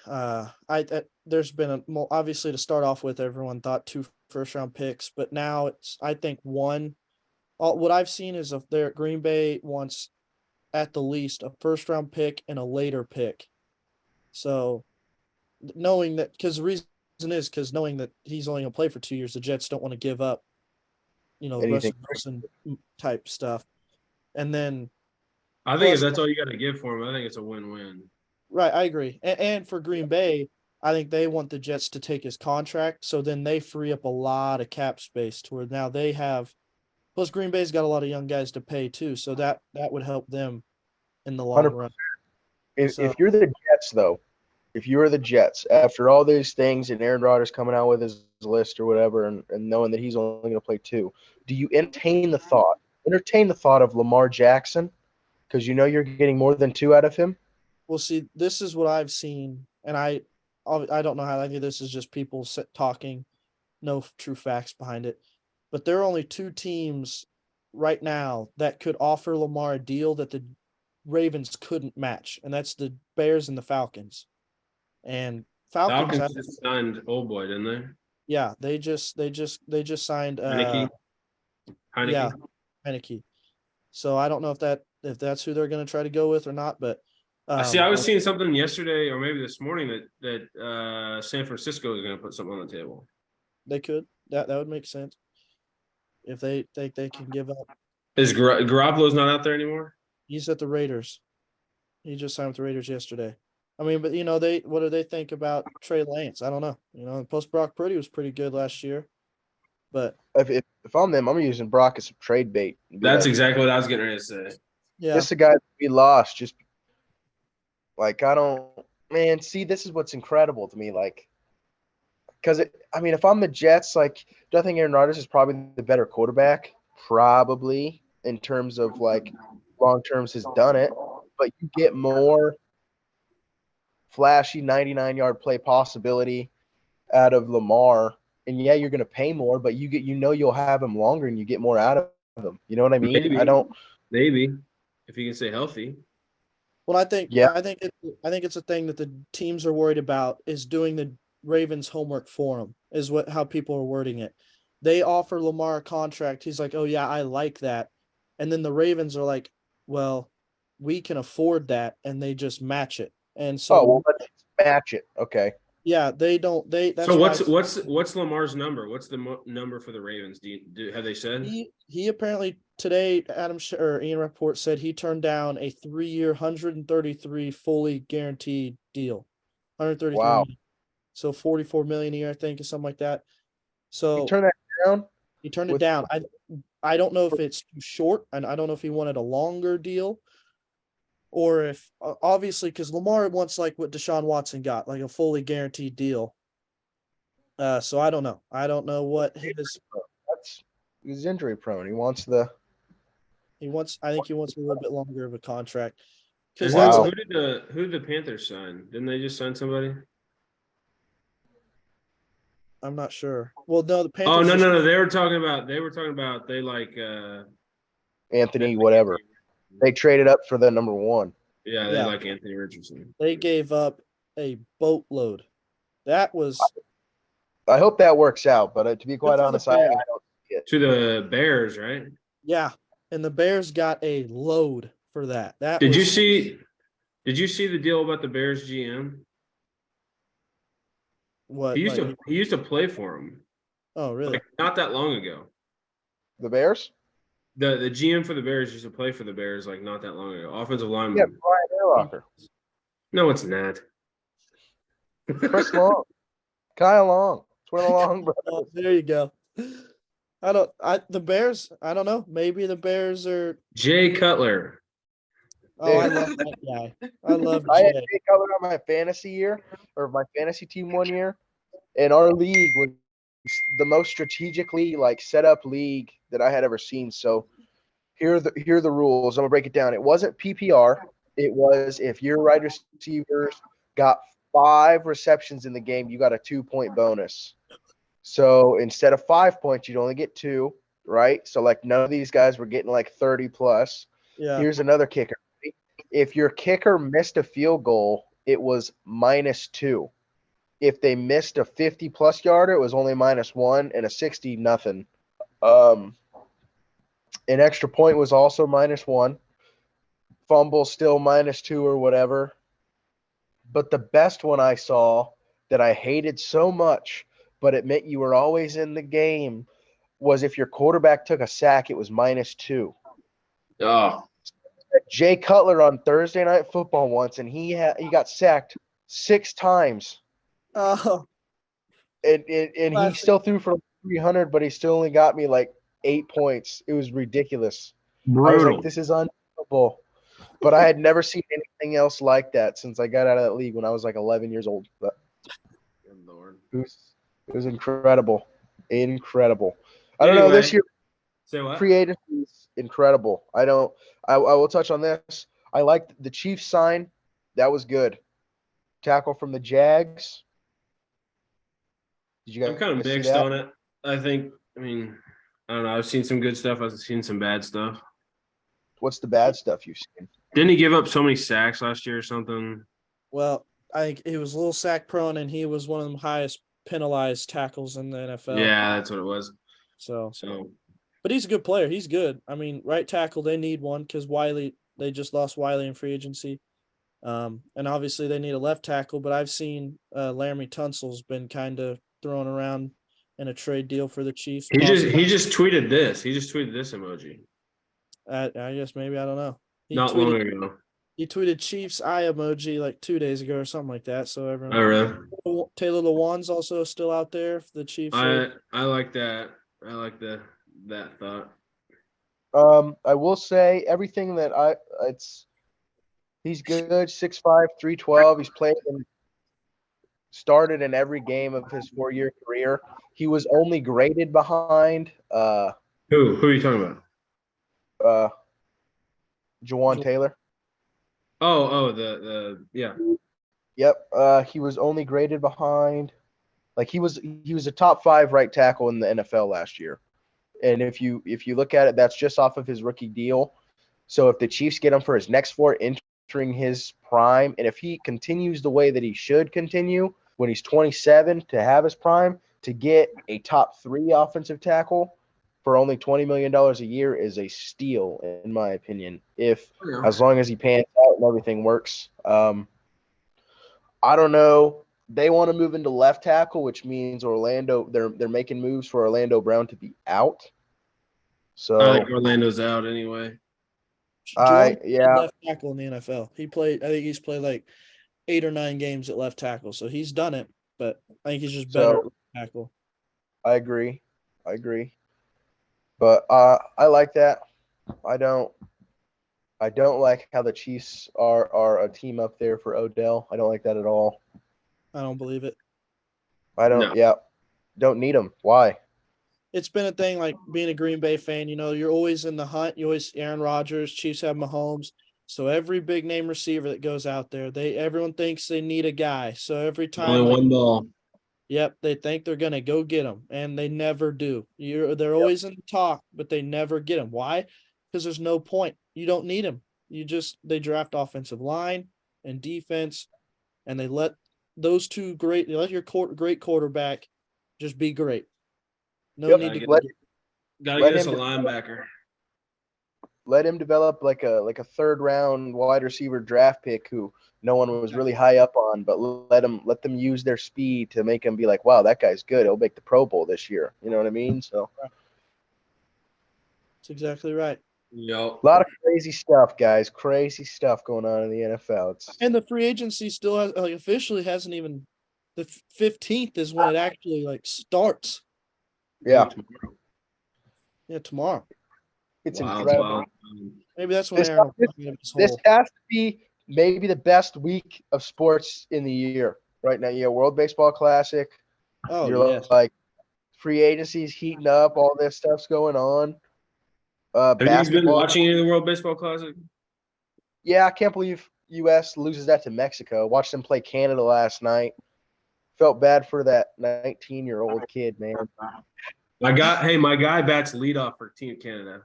Speaker 3: There's been obviously to start off with, everyone thought 2 first-round picks, but now it's I think one. What I've seen is if their Green Bay wants at the least a first-round pick and a later pick. So knowing that, because the reason is because knowing that he's only going to play for 2 years, the Jets don't want to give up, Russell Wilson type stuff, and then
Speaker 2: I think if that's all you got to give for him, I think it's a win-win.
Speaker 3: Right, I agree. And for Green Bay, I think they want the Jets to take his contract, so then they free up a lot of cap space to where now they have. Plus, Green Bay's got a lot of young guys to pay too, so that would help them in the long 100%. Run.
Speaker 1: If you're the Jets, though, if you're the Jets, after all these things and Aaron Rodgers coming out with his list or whatever, and knowing that he's only going to play 2, do you entertain the thought of Lamar Jackson because you're getting more than 2 out of him?
Speaker 3: Well, see, this is what I've seen, and I don't know how. I think this is just people talking, no true facts behind it. But there are only 2 teams right now that could offer Lamar a deal that the Ravens couldn't match, and that's the Bears and the Falcons. And
Speaker 2: Falcons just signed old boy, didn't they?
Speaker 3: Yeah, they just signed
Speaker 2: Heineke.
Speaker 3: Yeah, Heineke. So I don't know if that's who they're going to try to go with or not, but
Speaker 2: I was seeing something yesterday or maybe this morning that San Francisco is going to put something on the table.
Speaker 3: They could. That would make sense. If they think they can give up.
Speaker 2: Is Garoppolo's not out there anymore?
Speaker 3: He's at the Raiders. He just signed with the Raiders yesterday. I mean, but what do they think about Trey Lance? I don't know. Plus Brock Purdy was pretty good last year. But
Speaker 1: if I'm them, I'm using Brock as a trade bait.
Speaker 2: That's exactly what I was getting ready to say.
Speaker 3: Yeah.
Speaker 1: This is a guy that we lost. Just like see, this is what's incredible to me. Because if I'm the Jets, do I think Aaron Rodgers is probably the better quarterback? Probably in terms of long terms has done it, but you get more flashy 99-yard play possibility out of Lamar. And yeah, you're going to pay more, but you'll have him longer and you get more out of him. You know what I mean?
Speaker 2: Maybe if he can stay healthy.
Speaker 3: Well, I think it's a thing that the teams are worried about is doing the Ravens homework for him is how people are wording it. They offer Lamar a contract. He's like, oh yeah, I like that. And then the Ravens are like, well, we can afford that. And they just match it. And so
Speaker 1: let's match it. Okay.
Speaker 3: Yeah, they don't. That's
Speaker 2: so what's Lamar's number? What's the number for the Ravens? Have they said?
Speaker 3: He apparently today, Ian Rappaport said he turned down a 3-year, 133 fully guaranteed deal. 133.
Speaker 1: Wow.
Speaker 3: Million. So 44 million a year, I think, or something like that. So
Speaker 1: he turned that down.
Speaker 3: He turned it down. I don't know if it's too short, and I don't know if he wanted a longer deal. Or if obviously, because Lamar wants like what Deshaun Watson got, like a fully guaranteed deal. So I don't know. I don't know what his.
Speaker 1: He's injury prone. He wants
Speaker 3: I think he wants a little bit longer of a contract.
Speaker 2: And
Speaker 3: Because
Speaker 2: who,
Speaker 3: that's
Speaker 1: Wow.
Speaker 2: who did the Panthers sign? Didn't they just sign somebody?
Speaker 3: I'm not sure. Well, no, the
Speaker 2: Oh
Speaker 3: Panthers.
Speaker 2: no,
Speaker 3: just-
Speaker 2: no, no. They were talking about they like
Speaker 1: Anthony whatever. They traded up for the number 1.
Speaker 2: Yeah, they
Speaker 3: Yeah.
Speaker 2: like Anthony Richardson.
Speaker 3: They gave up a boatload. That was
Speaker 1: I hope that works out, but to be quite
Speaker 3: for the
Speaker 1: honest, I
Speaker 3: Bears.
Speaker 1: don't see it.
Speaker 2: To the Bears, right?
Speaker 3: Yeah, and the Bears got a load for that. That
Speaker 2: Did
Speaker 3: was,
Speaker 2: you see? Did you see the deal about the Bears GM?
Speaker 3: what?
Speaker 2: He used
Speaker 3: Like,
Speaker 2: to play for him
Speaker 3: oh, really?
Speaker 2: like not that long ago.
Speaker 1: The Bears?
Speaker 2: The GM for the Bears used to play for the Bears like not that long ago. Offensive lineman.
Speaker 1: Yeah, Brian Urlacher.
Speaker 2: No, it's not.
Speaker 1: Chris Long. Kyle Long. Twin Long, bro.
Speaker 3: Oh, there you go. The Bears. I don't know. Maybe the Bears are.
Speaker 2: Jay Cutler.
Speaker 3: Oh, I
Speaker 1: Dude.
Speaker 3: love that guy. I love
Speaker 1: I had
Speaker 3: Jay.
Speaker 1: Jay Cutler on my fantasy team one year, and our league was the most strategically set up league that I had ever seen. So here are the rules. I'm gonna break it down. It wasn't PPR. It was if your wide receivers got 5 receptions in the game, you got a 2-point bonus. So instead of 5 points, you'd only get 2, right? So none of these guys were getting 30 plus.
Speaker 3: Yeah.
Speaker 1: Here's another kicker. If your kicker missed a field goal, it was -2. If they missed a 50-plus yarder, it was only -1, and a 60 nothing. An extra point was also -1. Fumble still -2 or whatever. But the best one I saw that I hated so much, but it meant you were always in the game, was if your quarterback took a sack, it was -2.
Speaker 2: Oh,
Speaker 1: Jay Cutler on Thursday Night Football once, and he got sacked 6 times,
Speaker 3: Oh,
Speaker 1: and he
Speaker 3: Classic.
Speaker 1: still threw for 300, but he still only got me 8 points. It was ridiculous. I was
Speaker 2: brutal.
Speaker 1: like, this is unbelievable. But I had never seen anything else like that since I got out of that league when I was 11 years old. But
Speaker 2: Good Lord.
Speaker 1: it was incredible, incredible. I don't know this
Speaker 2: Anyway,
Speaker 1: year.
Speaker 2: Say what?
Speaker 1: Free agency is incredible. I will touch on this. I liked the Chiefs sign. That was good. Tackle from the Jags. Did you guys
Speaker 2: I'm kind of
Speaker 1: see
Speaker 2: mixed
Speaker 1: that?
Speaker 2: on it. I don't know. I've seen some good stuff. I've seen some bad stuff.
Speaker 1: What's the bad stuff you've seen?
Speaker 2: Didn't he give up so many sacks last year or something?
Speaker 3: well, I think he was a little sack prone, and he was one of the highest penalized tackles in the NFL.
Speaker 2: Yeah, that's what it was.
Speaker 3: So,
Speaker 2: So
Speaker 3: but he's a good player. He's good. I mean, right tackle, they need one because they just lost Wiley in free agency. And obviously they need a left tackle, but I've seen Laramie Tunsil's been kind of thrown around in a trade deal for the Chiefs.
Speaker 2: he just tweeted this. He just tweeted this emoji
Speaker 3: I guess maybe I don't know.
Speaker 2: not long ago.
Speaker 3: He tweeted Chiefs eye emoji 2 days ago or something like that. So everyone.
Speaker 2: Oh, really?
Speaker 3: Taylor Lewan's also still out there for the Chiefs.
Speaker 2: I like that. I like that thought.
Speaker 1: I will say everything that he's good, 6'5", 312. He's played and started in every game of his 4-year career. He was only graded behind
Speaker 2: Who are you talking about?
Speaker 1: Jawan Taylor.
Speaker 2: Oh, the yeah.
Speaker 1: Yep. He was only graded behind. He was a top 5 right tackle in the NFL last year. And if you look at it, that's just off of his rookie deal. So if the Chiefs get him for his next 4, entering his prime, and if he continues the way that he should continue when he's 27 to have his prime, to get a top 3 offensive tackle for only $20 million a year is a steal, in my opinion. As long as he pans out and everything works. I don't know. They want to move into left tackle, which means Orlando. They're making moves for Orlando Brown to be out. So
Speaker 2: I think Orlando's out anyway.
Speaker 3: Left tackle in the NFL. I think he's played 8 or 9 games at left tackle, so he's done it. But I think he's just better at left tackle.
Speaker 1: I agree. But I like that. I don't like how the Chiefs are a team up there for Odell. I don't like that at all.
Speaker 3: I don't believe it.
Speaker 1: I don't.
Speaker 2: No.
Speaker 1: Yeah, don't need him. Why?
Speaker 3: it's been a thing like being a Green Bay fan, you're always in the hunt. You always Aaron Rodgers, Chiefs have Mahomes. So every big name receiver that goes out there, everyone thinks they need a guy. So every time
Speaker 2: Only one ball.
Speaker 3: yep, they think they're gonna go get him, and they never do. They're always in the talk, but they never get him. Why? Because there's no point. You don't need him. They draft offensive line and defense, and they let those two they let your great quarterback just be great. No
Speaker 1: Yep.
Speaker 3: need to
Speaker 2: Gotta
Speaker 1: Let
Speaker 2: get us a
Speaker 1: him-
Speaker 2: linebacker.
Speaker 1: Let him develop like a third round wide receiver draft pick who no one was really high up on, but let them use their speed to make him be like, wow, that guy's good. He'll make the Pro Bowl this year. You know what I mean? So
Speaker 3: That's exactly right.
Speaker 2: Yep.
Speaker 1: a lot of crazy stuff, guys. Crazy stuff going on in the NFL.
Speaker 3: And the free agency still has officially hasn't even the 15th is when it actually starts.
Speaker 1: Yeah,
Speaker 3: Yeah, tomorrow.
Speaker 1: it's
Speaker 2: Wow,
Speaker 1: incredible.
Speaker 2: wow.
Speaker 3: Maybe that's when
Speaker 1: This-
Speaker 3: Aaron will
Speaker 1: this-
Speaker 3: find his
Speaker 1: This
Speaker 3: hole.
Speaker 1: has to be maybe the best week of sports in the year right now. You got World Baseball Classic.
Speaker 3: Oh
Speaker 1: You're
Speaker 3: yes.
Speaker 1: like free agencies heating up. All this stuff's going on.
Speaker 2: Have you guys been
Speaker 1: Basketball.
Speaker 2: watching any of the World Baseball Classic?
Speaker 1: Yeah, I can't believe U.S. loses that to Mexico. Watched them play Canada last night. Felt bad for that 19-year-old kid, man.
Speaker 2: My guy bats leadoff for Team Canada.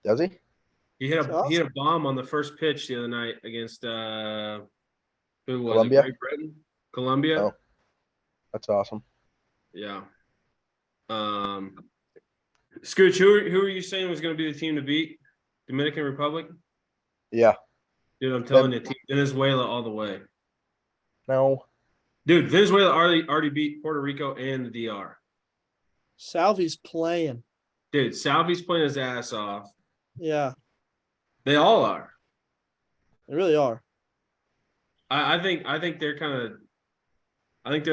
Speaker 1: Does he?
Speaker 2: He hit
Speaker 3: That's
Speaker 2: he hit a bomb on the first pitch the other night against who was
Speaker 1: Colombia?
Speaker 2: it? Great Britain? Colombia?
Speaker 1: Oh. That's awesome.
Speaker 2: Yeah. Scooch, who are you saying was going to be the team to beat? Dominican Republic?
Speaker 1: Yeah.
Speaker 2: Dude, I'm telling you, Team Venezuela all the way.
Speaker 1: No.
Speaker 2: Dude, Venezuela already beat Puerto Rico and the DR.
Speaker 3: Salvi's playing.
Speaker 2: Dude, Salvi's playing his ass off.
Speaker 3: Yeah,
Speaker 2: They all are.
Speaker 3: they really are.
Speaker 2: I think they're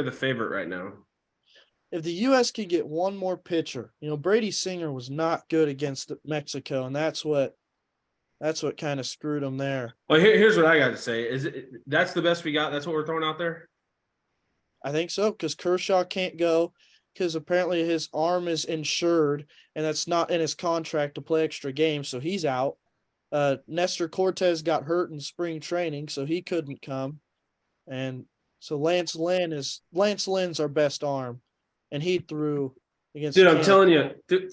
Speaker 2: the favorite right now.
Speaker 3: If the U.S. could get one more pitcher, Brady Singer was not good against Mexico, and that's what kind of screwed them there.
Speaker 2: Well, here's what I got to say: that's the best we got? That's what we're throwing out there.
Speaker 3: I think so, because Kershaw can't go because apparently his arm is insured, and that's not in his contract to play extra games, so he's out. Nestor Cortez got hurt in spring training, so he couldn't come, and so Lance Lynn's our best arm, and he threw against.
Speaker 2: Dude, I'm
Speaker 3: Canada.
Speaker 2: telling you, dude,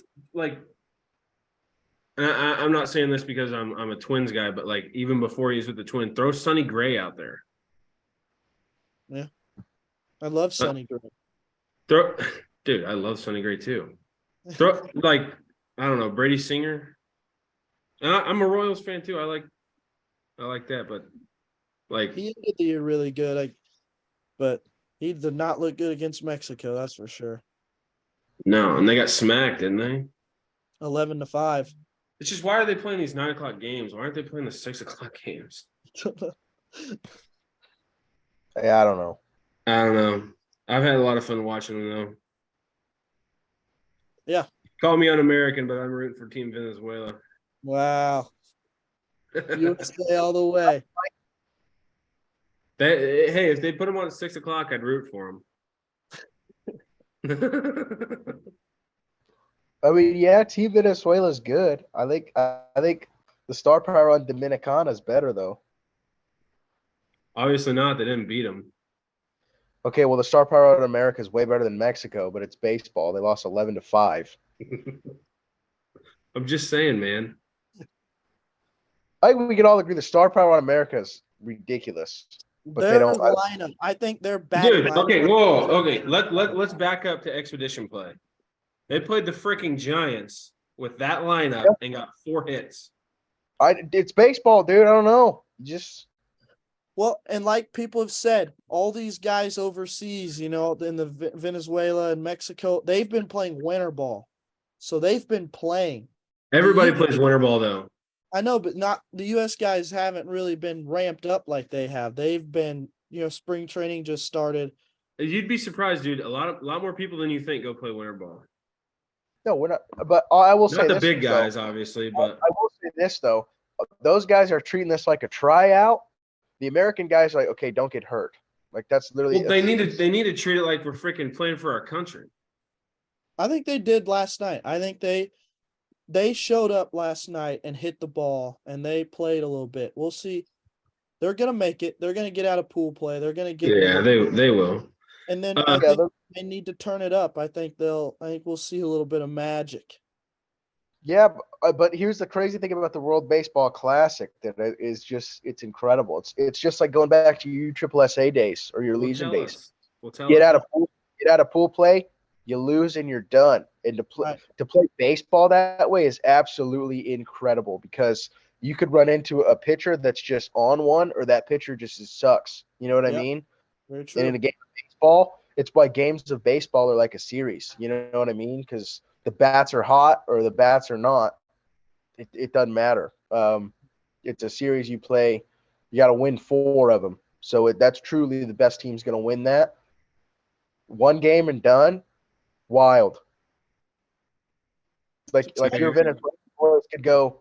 Speaker 2: and I'm not saying this because I'm a Twins guy, but even before he was with the Twins, throw Sonny Gray out there.
Speaker 3: Yeah, I love Sonny Gray.
Speaker 2: Dude, I love Sonny Gray too. Throw I don't know, Brady Singer. I'm a Royals fan too. I like that, but
Speaker 3: he ended the year really good. But he did not look good against Mexico. That's for sure.
Speaker 2: no, and they got smacked, didn't they?
Speaker 3: 11-5.
Speaker 2: It's just why are they playing these 9 o'clock games? Why aren't they playing the 6 o'clock games?
Speaker 1: Yeah, I don't know.
Speaker 2: I don't know. I've had a lot of fun watching them though.
Speaker 3: Yeah.
Speaker 2: Call me un-American, but I'm rooting for Team Venezuela.
Speaker 3: Wow. USA all the way.
Speaker 2: Hey, if they put them on at 6 o'clock, I'd root for them.
Speaker 1: I mean, yeah, Team Venezuela's good. I think the star power on Dominicana is better though.
Speaker 2: Obviously not. They didn't beat them.
Speaker 1: Okay, well the star power on America is way better than Mexico, but it's baseball. They lost 11-5.
Speaker 2: I'm just saying, man.
Speaker 1: I think we can all agree the star power on America is ridiculous. But
Speaker 3: Their
Speaker 1: they don't.
Speaker 3: lineup. I think they're back.
Speaker 2: Dude, okay, whoa, okay. Let's back up to exhibition play. They played the freaking Giants with that lineup and got 4 hits.
Speaker 1: It's baseball, dude. I don't know.
Speaker 3: Well, and like people have said, all these guys overseas, in the Venezuela and Mexico, they've been playing winter ball. So they've been playing.
Speaker 2: Everybody plays winter ball though.
Speaker 3: I know, but not the U.S. guys haven't really been ramped up like they have. They've been, spring training just started.
Speaker 2: You'd be surprised, dude. A lot more people than you think go play winter ball.
Speaker 1: No, we're not. But I will say
Speaker 2: Not the
Speaker 1: this,
Speaker 2: big
Speaker 1: though.
Speaker 2: guys, obviously, but
Speaker 1: I will say this though. Those guys are treating this like a tryout. The American guys are like, okay, don't get hurt. Like that's literally.
Speaker 2: well, they need to treat it like we're freaking playing for our country.
Speaker 3: I think they did last night. I think they showed up last night and hit the ball and they played a little bit. We'll see. They're gonna make it. They're gonna get out of pool play. They're gonna get
Speaker 2: Yeah, they will.
Speaker 3: and then
Speaker 2: Uh,
Speaker 3: I think they need to turn it up. I think we'll see a little bit of magic.
Speaker 1: Yeah, but here's the crazy thing about the World Baseball Classic that is just it's incredible. It's just like going back to your USSSA days or your Legion
Speaker 2: tell
Speaker 1: days.
Speaker 2: us. Well, tell
Speaker 1: Get
Speaker 2: us.
Speaker 1: out of pool play, you lose and you're done. And to play baseball that way is absolutely incredible because you could run into a pitcher that's just on one or that pitcher just sucks. You know what I mean?
Speaker 3: Very true.
Speaker 1: And in a game of baseball, it's why games of baseball are like a series. You know what I mean? Because the bats are hot or the bats are not. It doesn't matter. It's a series you play. You got to win 4 of them. So that's truly the best team's going to win that. One game and done. Wild. Like your Venezuelans could go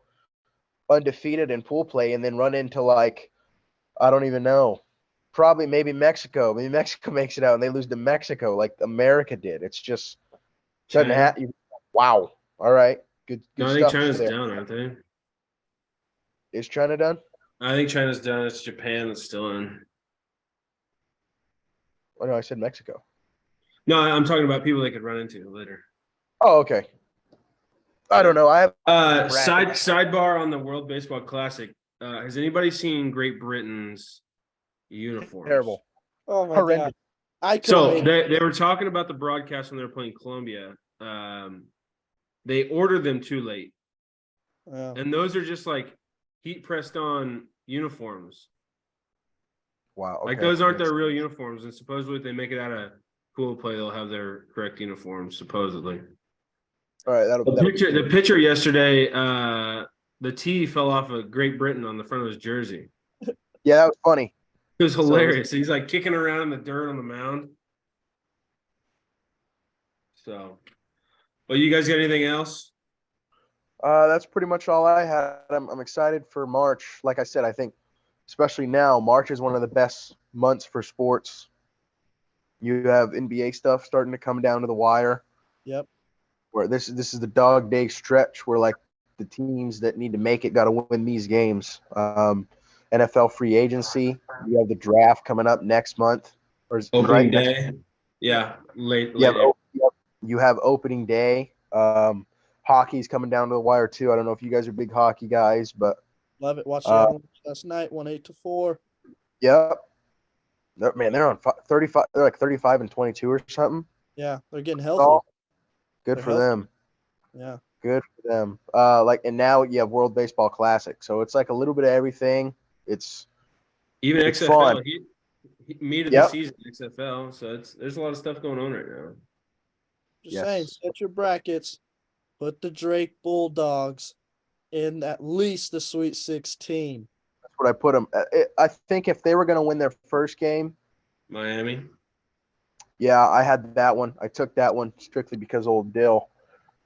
Speaker 1: undefeated in pool play and then run into I don't even know. Probably maybe Mexico. Maybe Mexico makes it out and they lose to Mexico like America did. It's just doesn't happen. Wow. All right. Good
Speaker 2: No, I think China's down, aren't they?
Speaker 1: Is China done?
Speaker 2: I think China's done. It's Japan that's still in.
Speaker 1: Oh no, I said Mexico.
Speaker 2: No, I'm talking about people they could run into later.
Speaker 1: Oh, okay. I don't know. I have
Speaker 2: sidebar on the World Baseball Classic. Has anybody seen Great Britain's uniforms?
Speaker 1: Terrible.
Speaker 3: Oh my God.
Speaker 2: So they were talking about the broadcast when they were playing Colombia. They ordered them too late. And those are just like heat pressed on uniforms.
Speaker 1: Wow. Okay.
Speaker 2: Like those aren't their real uniforms. And supposedly if they make it out of pool play, they'll have their correct uniforms, supposedly.
Speaker 1: All right.
Speaker 2: The picture yesterday, the T fell off of Great Britain on the front of his jersey.
Speaker 1: Yeah, that was funny.
Speaker 2: It was hilarious. He's like kicking around in the dirt on the mound. So, well, you guys got anything else?
Speaker 1: That's pretty much all I had. I'm excited for March. Like I said, I think especially now, March is one of the best months for sports. You have NBA stuff starting to come down to the wire.
Speaker 3: Yep.
Speaker 1: Where this is the dog day stretch where like the teams that need to make it got to win these games. NFL free agency. You have the draft coming up next month. Or
Speaker 2: opening day. Yeah, late.
Speaker 1: You have opening day. Hockey's coming down to the wire too. I don't know if you guys are big hockey guys, but
Speaker 3: love it. Watched the last night, 1-8-4.
Speaker 1: Yep. Man, they're on 35. They're like 35 and 22 or something.
Speaker 3: Yeah, they're getting healthy.
Speaker 1: Good for them.
Speaker 3: Yeah.
Speaker 1: Good for them. And now you have World Baseball Classic, so it's like a little bit of everything. It's
Speaker 2: even XFL.
Speaker 1: Fun.
Speaker 2: Meat of the season XFL. So there's a lot of stuff going on right now.
Speaker 3: Just saying, set your brackets. Put the Drake Bulldogs in at least the Sweet 16.
Speaker 1: That's what I put them. I think if they were going to win their first game,
Speaker 2: Miami.
Speaker 1: Yeah, I had that one. I took that one strictly because old Dill.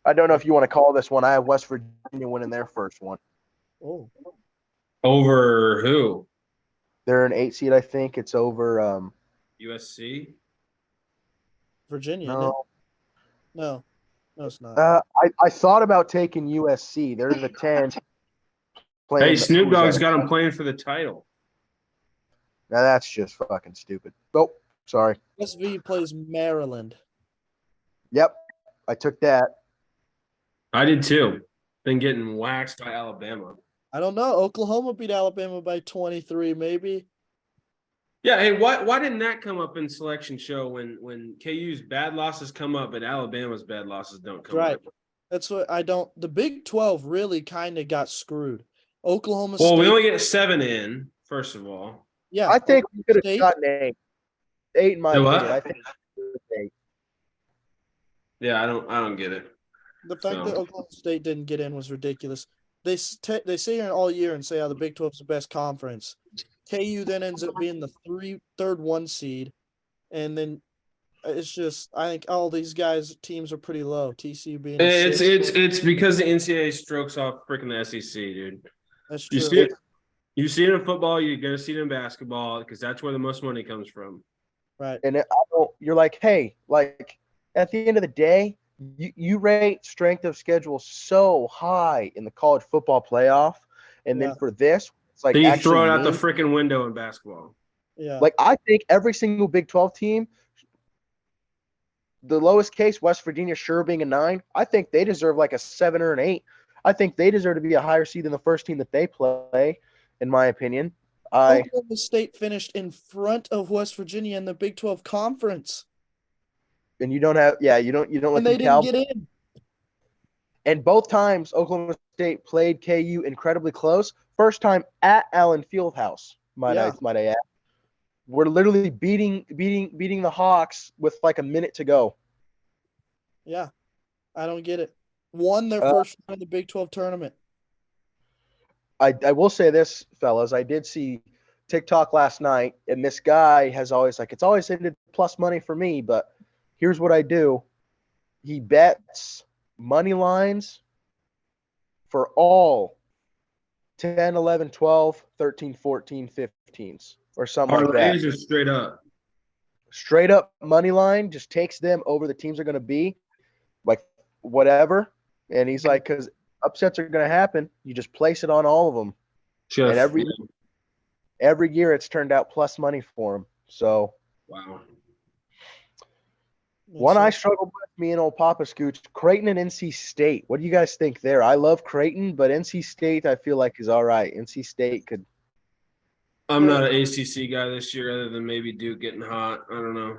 Speaker 1: I don't know if you want to call this one. I have West Virginia winning their first one.
Speaker 3: Oh.
Speaker 2: Over who?
Speaker 1: They're an 8 seed, I think. It's over
Speaker 2: USC.
Speaker 3: Virginia. No, it's not.
Speaker 1: I thought about taking USC. They're the 10.
Speaker 2: Hey, Snoop Dogg's got them playing for the title.
Speaker 1: Now that's just fucking stupid. Oh, sorry.
Speaker 3: SV plays Maryland.
Speaker 1: Yep, I took that.
Speaker 2: I did too. Been getting waxed by Alabama.
Speaker 3: I don't know. Oklahoma beat Alabama by 23, maybe.
Speaker 2: Yeah. Hey, why didn't that come up in selection show when KU's bad losses come up, but Alabama's bad losses don't come up?
Speaker 3: That's what I don't. The Big 12 really kind of got screwed. Oklahoma
Speaker 2: Well,
Speaker 3: State.
Speaker 2: we only get 7 in, first of all.
Speaker 3: Yeah.
Speaker 1: I think we could have gotten 8. 8 in my opinion. I think 8.
Speaker 2: Yeah, I don't get it.
Speaker 3: The fact that Oklahoma State didn't get in was ridiculous. They say it all year and say how the Big 12 is the best conference. KU then ends up being the third 1 seed, and then it's just I think all these teams are pretty low. TCU being
Speaker 2: it's because the NCAA strokes off freaking the SEC, dude.
Speaker 3: That's true.
Speaker 2: You see it in football, you're gonna see it in basketball because that's where the most money comes from.
Speaker 3: Right.
Speaker 1: And you're like, hey, like at the end of the day, you rate strength of schedule so high in the college football playoff, and then
Speaker 3: Yeah.
Speaker 1: for this, it's like
Speaker 2: Then you
Speaker 1: actually
Speaker 2: throw it out the
Speaker 1: mean-
Speaker 2: freaking window in basketball.
Speaker 3: Yeah.
Speaker 1: like I think every single Big 12 team, the lowest case, West Virginia, sure being a 9, I think they deserve like a 7 or an 8. I think they deserve to be a higher seed than the first team that they play, in my opinion.
Speaker 3: Oklahoma State finished in front of West Virginia in the Big 12 conference,
Speaker 1: And you don't have, you don't let
Speaker 3: and they
Speaker 1: them
Speaker 3: didn't
Speaker 1: Cowboys.
Speaker 3: get in.
Speaker 1: And both times Oklahoma State played KU incredibly close. First time at Allen Fieldhouse, might I add. We're literally beating the Hawks with like a minute to go.
Speaker 3: Yeah, I don't get it. Won their first round of the Big 12 tournament.
Speaker 1: I will say this, fellas. I did see TikTok last night, and this guy has always it's always ended plus money for me, but here's what I do. He bets money lines for all 10, 11, 12, 13, 14, 15s or something like that.
Speaker 2: Parlays or straight up?
Speaker 1: Straight up money line, just takes them over the teams are going to be, like whatever. And he's like, because upsets are going to happen. You just place it on all of them. And every year it's turned out plus money for him. So
Speaker 2: wow.
Speaker 1: One I struggled with, me and old Papa Scooch, Creighton and NC State. What do you guys think there? I love Creighton, but NC State I feel like is all right. NC State could.
Speaker 2: I'm not an ACC guy this year, other than maybe Duke getting hot. I don't know.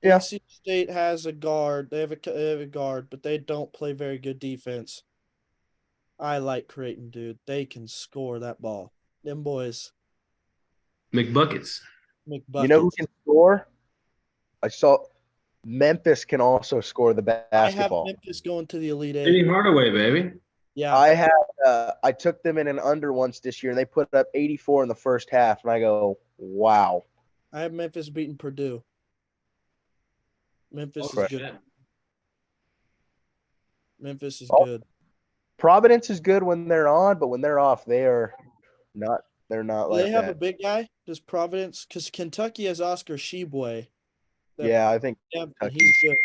Speaker 1: Yeah.
Speaker 3: NC State has a guard. They have a guard, but they don't play very good defense. I like Creighton, dude. They can score that ball. Them boys.
Speaker 2: McBuckets.
Speaker 1: You know who can score? I saw Memphis can also score the basketball.
Speaker 3: I have Memphis going to the Elite Eight.
Speaker 2: Penny Hardaway, baby.
Speaker 3: Yeah.
Speaker 1: I took them in an under once this year, and they put up 84 in the first half, and I go, wow.
Speaker 3: I have Memphis beating Purdue. Memphis is good. Memphis is good.
Speaker 1: Providence is good when they're on, but when they're off, they're not like that.
Speaker 3: They have a big guy. Does Providence? Because Kentucky has Oscar Tshiebwe.
Speaker 1: Yeah, I think
Speaker 3: he's good.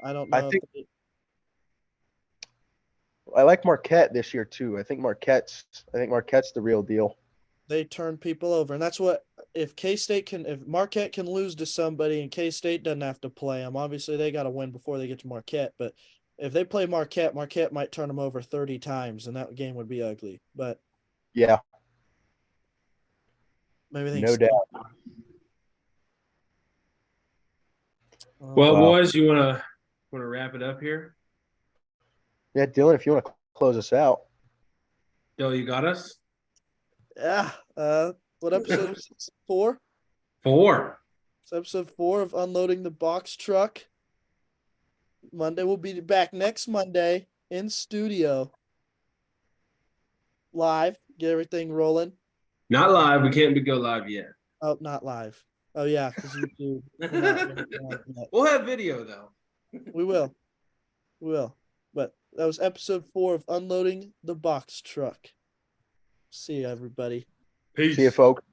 Speaker 3: I don't know.
Speaker 1: I like Marquette this year too. I think Marquette's the real deal.
Speaker 3: They turn people over, and that's what if Marquette can lose to somebody and K-State doesn't have to play them. Obviously, they got to win before they get to Marquette, but if they play Marquette might turn them over 30 times, and that game would be ugly. But
Speaker 1: yeah,
Speaker 3: maybe they
Speaker 1: no doubt.
Speaker 2: Well, boys, you wanna wrap it up here?
Speaker 1: Yeah, Dylan, if you want to close us out.
Speaker 2: Yo, you got us?
Speaker 3: Yeah. What episode was this? 4?
Speaker 2: 4.
Speaker 3: It's episode 4 of Unloading the Box Truck. Monday, we'll be back next Monday in studio. Live. Get everything rolling.
Speaker 2: Not live. We can't go live yet.
Speaker 3: Oh, not live. Oh, yeah, because YouTube.
Speaker 2: We'll have video, though.
Speaker 3: We will. But that was episode 4 of Unloading the Box Truck. See you, everybody.
Speaker 2: Peace.
Speaker 1: See you, folks.